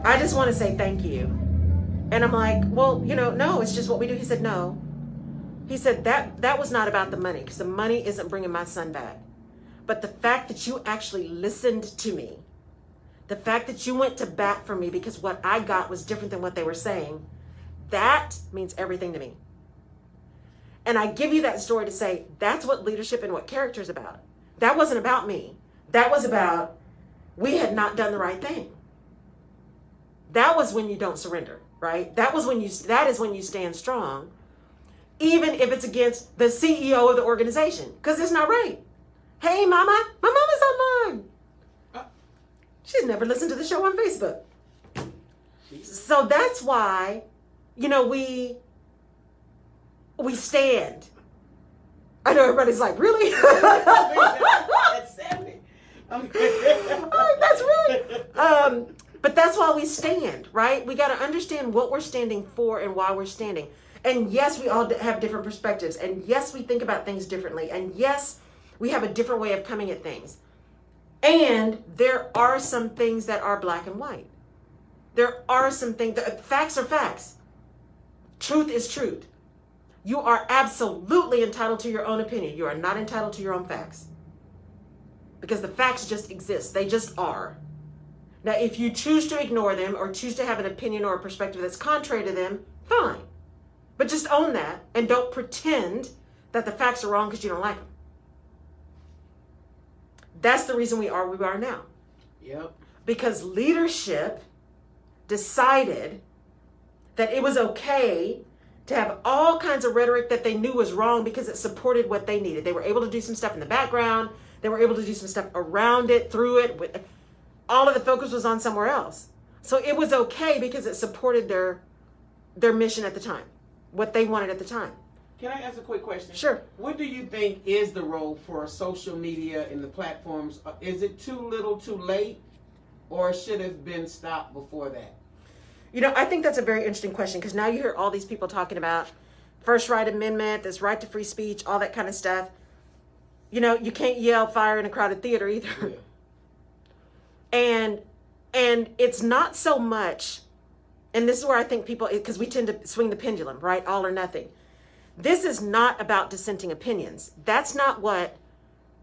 I just want to say thank you. And I'm like, well, no, it's just what we do. He said, no. He said, that was not about the money, because the money isn't bringing my son back. But the fact that you actually listened to me, the fact that you went to bat for me because what I got was different than what they were saying, that means everything to me. And I give you that story to say, that's what leadership and what character is about. That wasn't about me. That was about, we had not done the right thing. That was when you don't surrender, right? That is when you stand strong, even if it's against the CEO of the organization, because it's not right. Hey, mama, my mama's online. She's never listened to the show on Facebook. So that's why, we stand. I know everybody's like, really? That's Sammy. That's right. But that's why we stand, right? We got to understand what we're standing for and why we're standing. And yes, we all have different perspectives. And yes, we think about things differently. And yes, we have a different way of coming at things. And there are some things that are black and white. There are some things, facts are facts. Truth is truth. You are absolutely entitled to your own opinion. You are not entitled to your own facts. Because the facts just exist. They just are. Now, if you choose to ignore them or choose to have an opinion or a perspective that's contrary to them, fine. But just own that and don't pretend that the facts are wrong because you don't like them. That's the reason we are where we are now. Yep. Because leadership decided that it was okay to have all kinds of rhetoric that they knew was wrong because it supported what they needed. They were able to do some stuff in the background. They were able to do some stuff around it, through it. All of the focus was on somewhere else. So it was okay because it supported their mission at the time, what they wanted at the time. Can I ask a quick question? Sure. What do you think is the role for social media and the platforms? Is it too little too late, or should have been stopped before that? You know, I think that's a very interesting question because now you hear all these people talking about First Right Amendment, this right to free speech, all that kind of stuff. You know, you can't yell fire in a crowded theater either. Yeah. And it's not so much, and this is where I think people, because we tend to swing the pendulum, right? All or nothing. This is not about dissenting opinions. That's not what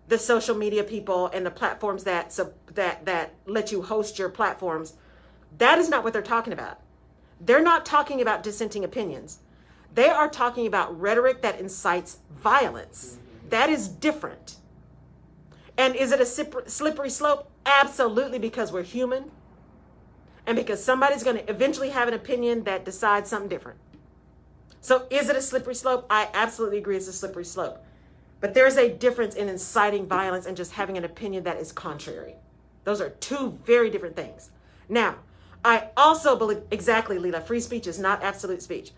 the social media people and the platforms that let you host your platforms, that is not what they're talking about. They're not talking about dissenting opinions. They are talking about rhetoric that incites violence. That is different. And is it a slippery slope? Absolutely, because we're human. And because somebody's going to eventually have an opinion that decides something different. So is it a slippery slope? I absolutely agree it's a slippery slope. But there's a difference in inciting violence and just having an opinion that is contrary. Those are two very different things. Now, I also believe, exactly, Leela, free speech is not absolute speech.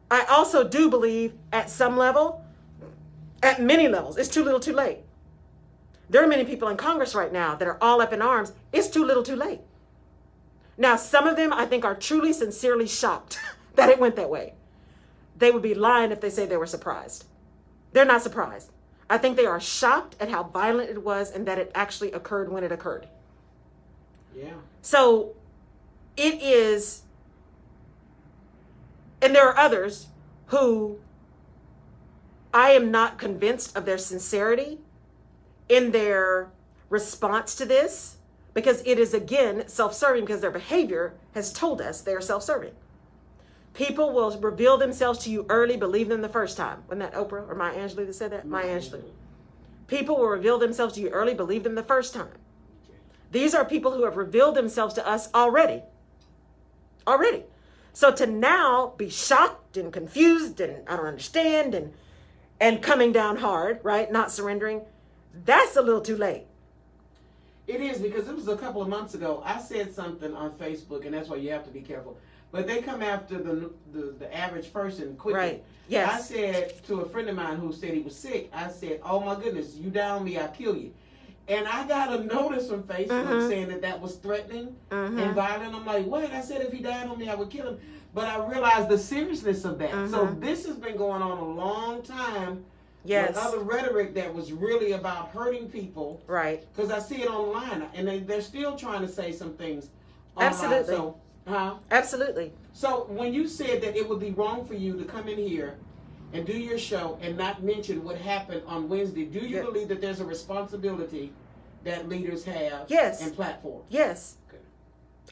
I also do believe at some level, at many levels, it's too little too late. There are many people in Congress right now that are all up in arms. It's too little too late. Now, some of them I think are truly, sincerely shocked that it went that way. They would be lying if they say they were surprised. They're not surprised. I think they are shocked at how violent it was and that it actually occurred when it occurred. Yeah. So it is, and there are others who I am not convinced of their sincerity in their response to this, because it is, again, self-serving, because their behavior has told us they are self-serving. People will reveal themselves to you early, believe them the first time. Wasn't that Oprah or Maya Angelou that said that? Maya Angelou. People will reveal themselves to you early, believe them the first time. These are people who have revealed themselves to us already. Already. So to now be shocked and confused and I don't understand and coming down hard, right? Not surrendering. That's a little too late. It is, because it was a couple of months ago. I said something on Facebook, and that's why you have to be careful. But they come after the average person quickly. Right. Yes. I said to a friend of mine who said he was sick, I said, oh my goodness, you down me, I'll kill you. And I got a notice from Facebook saying that was threatening and violent. I'm like, what? I said if he died on me, I would kill him. But I realized the seriousness of that. So this has been going on a long time. Yes. With other rhetoric that was really about hurting people. Right. Because I see it online, and they're still trying to say some things online. Absolutely. So, Absolutely. So when you said that it would be wrong for you to come in here and do your show and not mention what happened on Wednesday, do you believe that there's a responsibility that leaders have and platforms? Yes. Okay.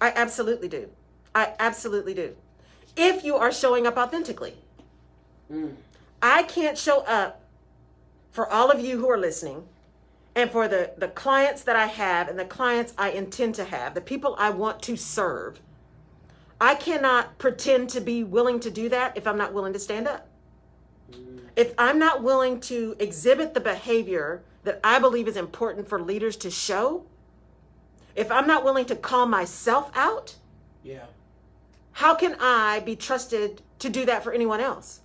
I absolutely do. I absolutely do. If you are showing up authentically. I can't show up for all of you who are listening and for the clients that I have and the clients I intend to have, the people I want to serve. I cannot pretend to be willing to do that if I'm not willing to stand up. If I'm not willing to exhibit the behavior that I believe is important for leaders to show, if I'm not willing to call myself out, how can I be trusted to do that for anyone else?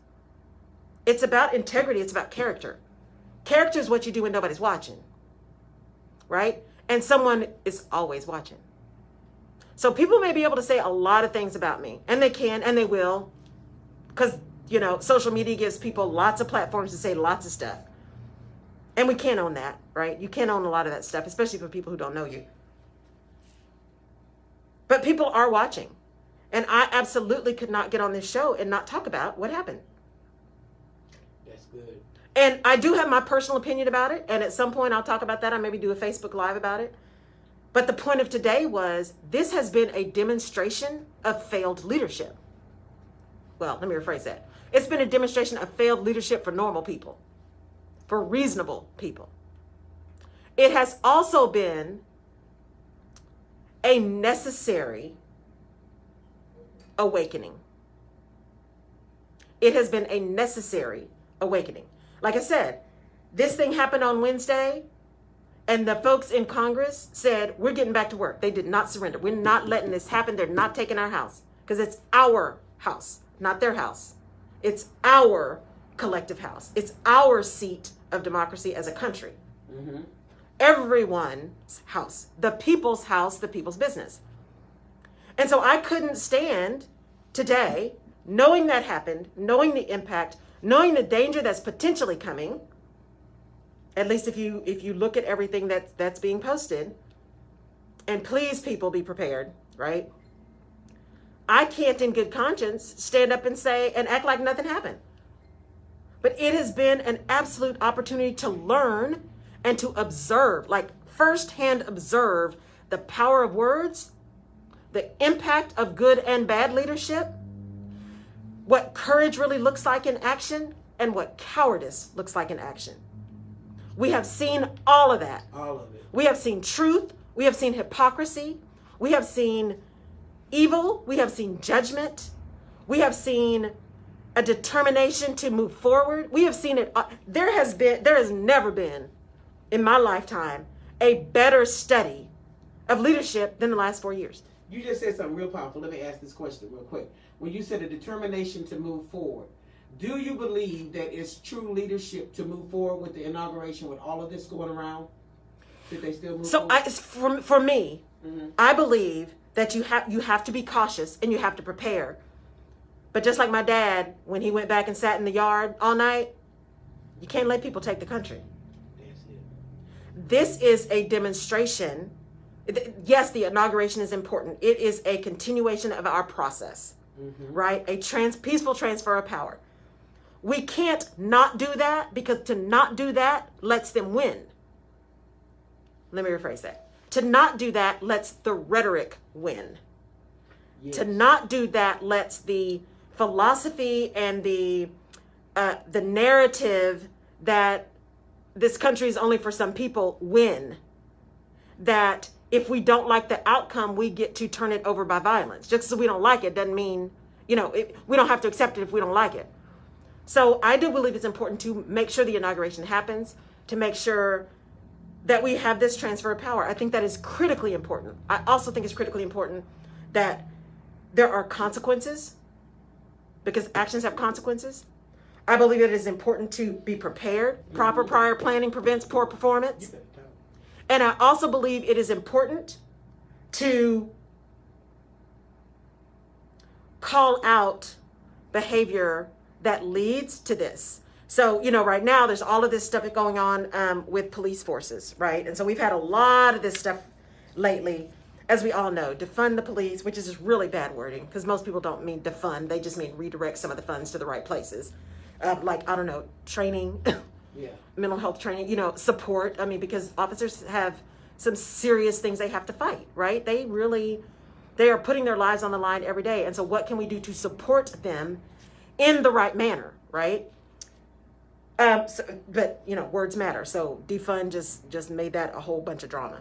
It's about integrity. It's about character. Character is what you do when nobody's watching, right? And someone is always watching. So people may be able to say a lot of things about me, and they can, and they will, because, you know, social media gives people lots of platforms to say lots of stuff. And we can't own that, right? You can't own a lot of that stuff, especially for people who don't know you. But people are watching. And I absolutely could not get on this show and not talk about what happened. That's good. And I do have my personal opinion about it. And at some point I'll talk about that. I'll maybe do a Facebook Live about it. But the point of today was this has been a demonstration of failed leadership. Well, let me rephrase that. It's been a demonstration of failed leadership for normal people, for reasonable people. It has also been a necessary awakening. It has been a necessary awakening. Like I said, this thing happened on Wednesday, and the folks in Congress said, we're getting back to work. They did not surrender. We're not letting this happen. They're not taking our house, because it's our house, not their house. It's our collective house. It's our seat of democracy as a country. Mm-hmm. Everyone's house, the people's house, the people's business. And so I couldn't stand today, knowing that happened, knowing the impact, knowing the danger that's potentially coming. At least if you look at everything that's being posted, and please, people, be prepared, right? I can't in good conscience stand up and say and act like nothing happened. But it has been an absolute opportunity to learn and to observe, like firsthand observe the power of words, the impact of good and bad leadership, what courage really looks like in action, and what cowardice looks like in action. We have seen all of that. All of it. We have seen truth. We have seen hypocrisy. We have seen evil. We have seen judgment. We have seen a determination to move forward. We have seen it. There has never been in my lifetime a better study of leadership than the last 4 years. You just said something real powerful. Let me ask this question real quick. When you said a determination to move forward, do you believe that it's true leadership to move forward with the inauguration, with all of this going around? Did they still move forward? For me, mm-hmm. I believe that you have to be cautious and you have to prepare. But just like my dad, when he went back and sat in the yard all night, you can't let people take the country. That's it. This is a demonstration. Yes, the inauguration is important. It is a continuation of our process, mm-hmm. right? A peaceful transfer of power. We can't not do that, because to not do that lets them win. Let me rephrase that. To not do that lets the rhetoric win. Yes. To not do that lets the philosophy and the narrative that this country is only for some people win. That if we don't like the outcome, we get to turn it over by violence. Just because we don't like it doesn't mean, we don't have to accept it if we don't like it. So I do believe it's important to make sure the inauguration happens, to make sure that we have this transfer of power. I think that is critically important. I also think it's critically important that there are consequences, because actions have consequences. I believe it is important to be prepared. Proper prior planning prevents poor performance. And I also believe it is important to call out behavior that leads to this. So, right now there's all of this stuff going on with police forces, right? And so we've had a lot of this stuff lately, as we all know, defund the police, which is just really bad wording, because most people don't mean defund. They just mean redirect some of the funds to the right places. Training, yeah, mental health training, support. Because officers have some serious things they have to fight, right? They are putting their lives on the line every day. And so what can we do to support them in the right manner, right? But words matter. So defund just made that a whole bunch of drama.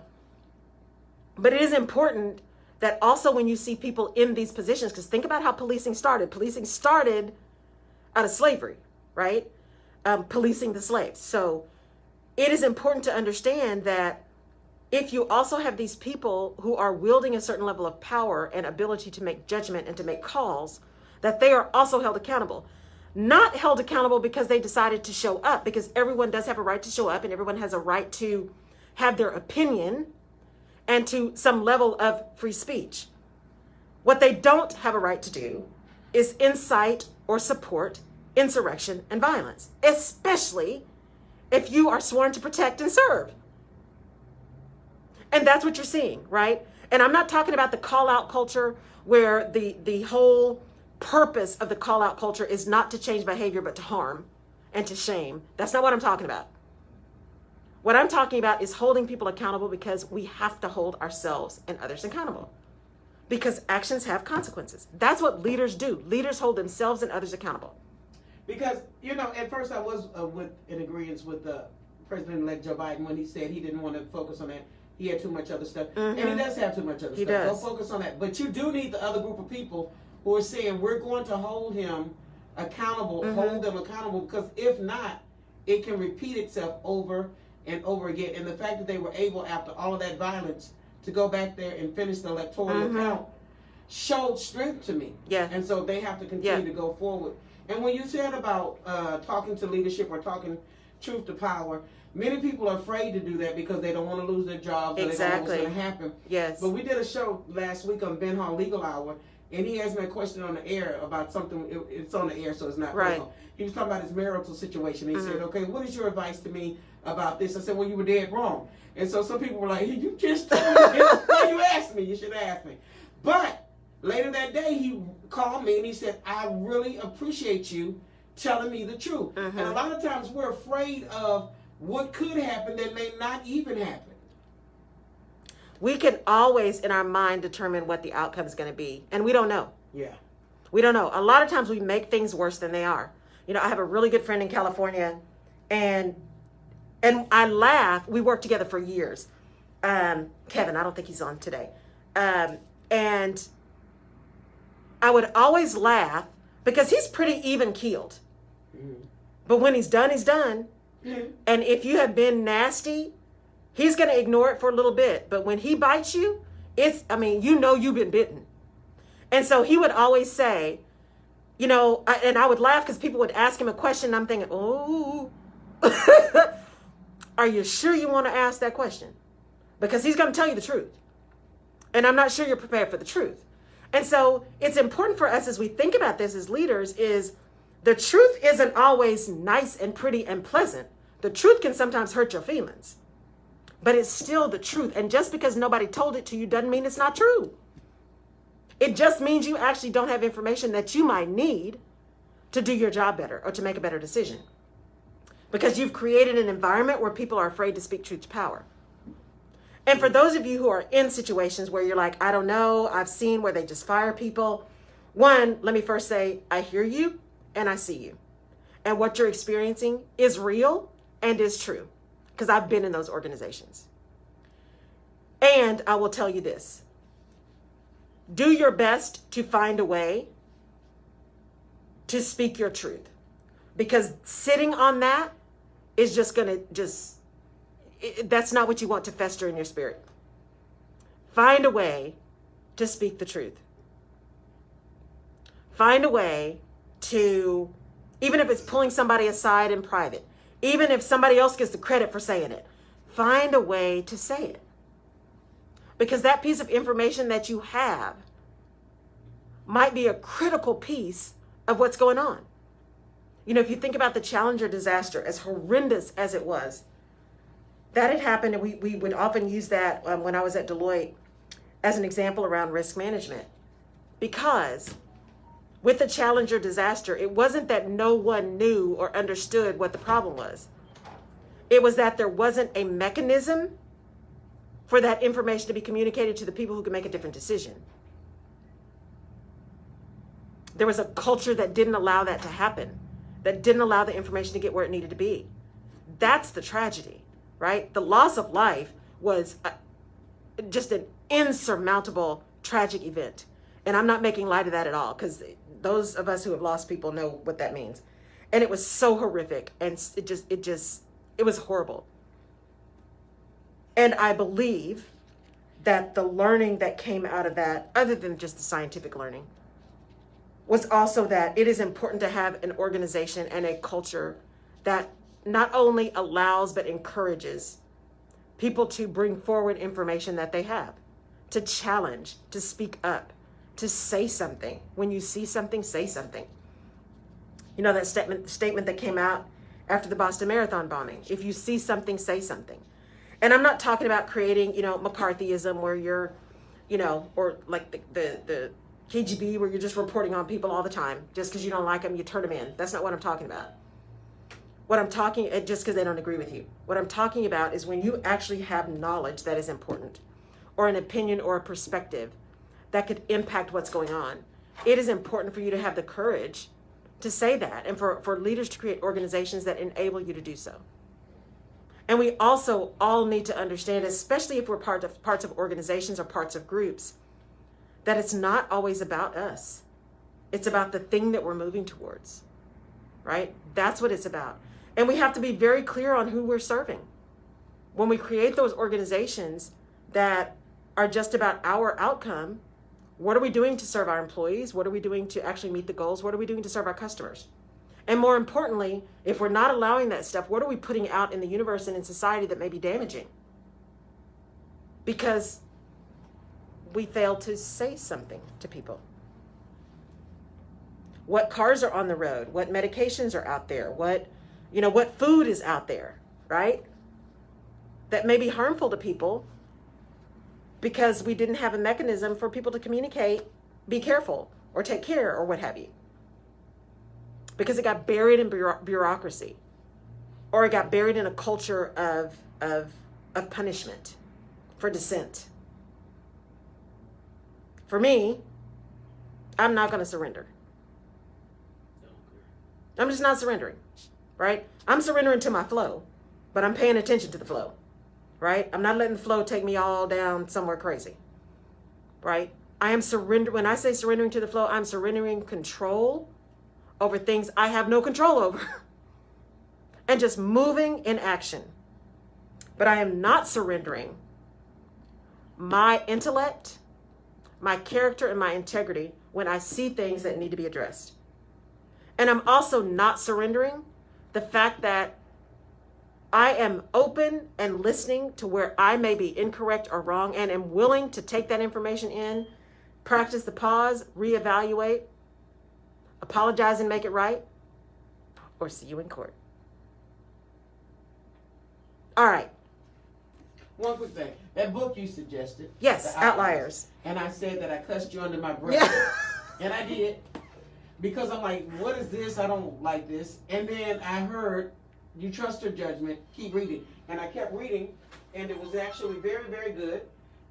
But it is important that also when you see people in these positions, because think about how policing started. Policing started out of slavery, right? Policing the slaves. So it is important to understand that if you also have these people who are wielding a certain level of power and ability to make judgment and to make calls, that they are also held accountable. Not held accountable because they decided to show up, because everyone does have a right to show up and everyone has a right to have their opinion and to some level of free speech. What they don't have a right to do is incite or support insurrection and violence, especially if you are sworn to protect and serve. And that's what you're seeing, right? And I'm not talking about the call-out culture where the whole purpose of the call-out culture is not to change behavior, but to harm and to shame. That's not what I'm talking about. What I'm talking about is holding people accountable, because we have to hold ourselves and others accountable, because actions have consequences. That's what leaders do. Leaders hold themselves and others accountable. Because, at first I was in agreement with President-elect Joe Biden when he said he didn't want to focus on that. He had too much other stuff. And he does have too much other stuff. Does. Don't focus on that. But you do need the other group of people who are saying we're going to hold him accountable, hold them accountable, because if not, it can repeat itself over and over again. And the fact that they were able, after all of that violence, to go back there and finish the electoral count showed strength to me. Yeah. And so they have to continue to go forward. And when you said about talking to leadership or talking truth to power, many people are afraid to do that because they don't want to lose their jobs. Or they don't know what's going to happen. Yes. But we did a show last week on Ben Hall Legal Hour, and he asked me a question on the air about something. It's on the air, so it's not personal. He was talking about his marital situation. He said, okay, what is your advice to me about this? I said, well, you were dead wrong. And so some people were like, you just told me. Why you asked me? You should have asked me. But later that day, he called me and he said, I really appreciate you telling me the truth. And a lot of times we're afraid of what could happen that may not even happen. We can always, in our mind, determine what the outcome is going to be. And we don't know. Yeah. We don't know. A lot of times we make things worse than they are. I have a really good friend in California, and I laugh. We worked together for years. Kevin, I don't think he's on today. And I would always laugh because he's pretty even-keeled. But when he's done, he's done. And if you have been nasty, he's going to ignore it for a little bit. But when he bites you, you've been bitten. And so he would always say, and I would laugh because people would ask him a question. And I'm thinking, oh, are you sure you want to ask that question? Because he's going to tell you the truth. And I'm not sure you're prepared for the truth. And so it's important for us as we think about this as leaders is the truth isn't always nice and pretty and pleasant. The truth can sometimes hurt your feelings. But it's still the truth. And just because nobody told it to you doesn't mean it's not true. It just means you actually don't have information that you might need to do your job better or to make a better decision. Because you've created an environment where people are afraid to speak truth to power. And for those of you who are in situations where you're like, I don't know, I've seen where they just fire people. One, let me first say, I hear you and I see you. And what you're experiencing is real and is true. Because I've been in those organizations. And I will tell you this. Do your best to find a way to speak your truth. Because sitting on that is just going to that's not what you want to fester in your spirit. Find a way to speak the truth. Find a way to, even if it's pulling somebody aside in private, even if somebody else gets the credit for saying it, find a way to say it. Because that piece of information that you have might be a critical piece of what's going on. If you think about the Challenger disaster, as horrendous as it was, that had happened, and we would often use that when I was at Deloitte as an example around risk management. Because with the Challenger disaster, it wasn't that no one knew or understood what the problem was. It was that there wasn't a mechanism for that information to be communicated to the people who could make a different decision. There was a culture that didn't allow that to happen, that didn't allow the information to get where it needed to be. That's the tragedy, right? The loss of life was just an insurmountable tragic event. And I'm not making light of that at all, because those of us who have lost people know what that means. And it was so horrific, and it was horrible. And I believe that the learning that came out of that, other than just the scientific learning, was also that it is important to have an organization and a culture that not only allows but encourages people to bring forward information that they have, to challenge, to speak up, to say something. When you see something, say something. That statement that came out after the Boston Marathon bombing. If you see something, say something. And I'm not talking about creating, McCarthyism where you're, or like the KGB where you're just reporting on people all the time. Just because you don't like them, you turn them in. That's not what I'm talking about. What I'm talking, just because they don't agree with you. What I'm talking about is when you actually have knowledge that is important, or an opinion or a perspective that could impact what's going on. It is important for you to have the courage to say that, and for leaders to create organizations that enable you to do so. And we also all need to understand, especially if we're parts of organizations or parts of groups, that it's not always about us. It's about the thing that we're moving towards, right? That's what it's about. And we have to be very clear on who we're serving. When we create those organizations that are just about our outcome, what are we doing to serve our employees? What are we doing to actually meet the goals? What are we doing to serve our customers? And more importantly, if we're not allowing that stuff, what are we putting out in the universe and in society that may be damaging? Because we fail to say something to people. What cars are on the road? What medications are out there? What food is out there, right? That may be harmful to people because we didn't have a mechanism for people to communicate, be careful, or take care, or what have you. Because it got buried in bureaucracy, or it got buried in a culture of punishment for dissent. For me, I'm not going to surrender. I'm just not surrendering, right? I'm surrendering to my flow, but I'm paying attention to the flow, right? I'm not letting the flow take me all down somewhere crazy, right? I am surrendering. When I say surrendering to the flow, I'm surrendering control over things I have no control over and just moving in action. But I am not surrendering my intellect, my character, and my integrity when I see things that need to be addressed. And I'm also not surrendering the fact that I am open and listening to where I may be incorrect or wrong, and am willing to take that information in, practice the pause, reevaluate, apologize and make it right, or see you in court. All right. One quick thing. That book you suggested. Yes, The Outliers. And I said that I cussed you under my breath. Yeah. And I did. Because I'm like, what is this? I don't like this. And then I heard, you trust your judgment, keep reading. And I kept reading, and it was actually very, very good.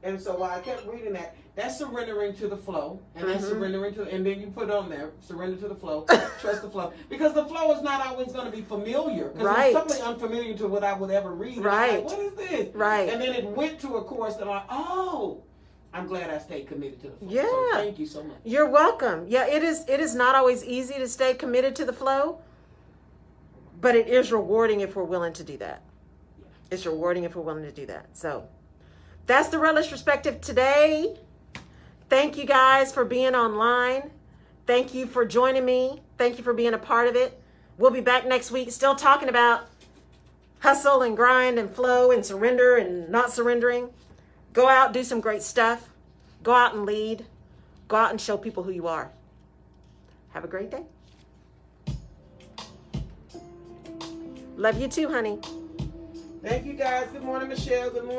And so while I kept reading that, that's surrendering to the flow. And that's surrendering to, and then you put on there, surrender to the flow, trust the flow. Because the flow is not always going to be familiar. Because Right. it's something unfamiliar to what I would ever read. And Right. I'm like, what is this? Right. And then it went to a course that I'm like, oh, I'm glad I stayed committed to the flow. Yeah. So thank you so much. You're welcome. Yeah, it is not always easy to stay committed to the flow, but it is rewarding if we're willing to do that. It's rewarding if we're willing to do that. So that's the Rutledge Perspective today. Thank you guys for being online. Thank you for joining me. Thank you for being a part of it. We'll be back next week still talking about hustle and grind and flow and surrender and not surrendering. Go out, do some great stuff. Go out and lead. Go out and show people who you are. Have a great day. Love you too, honey. Thank you guys. Good morning, Michelle. Good morning.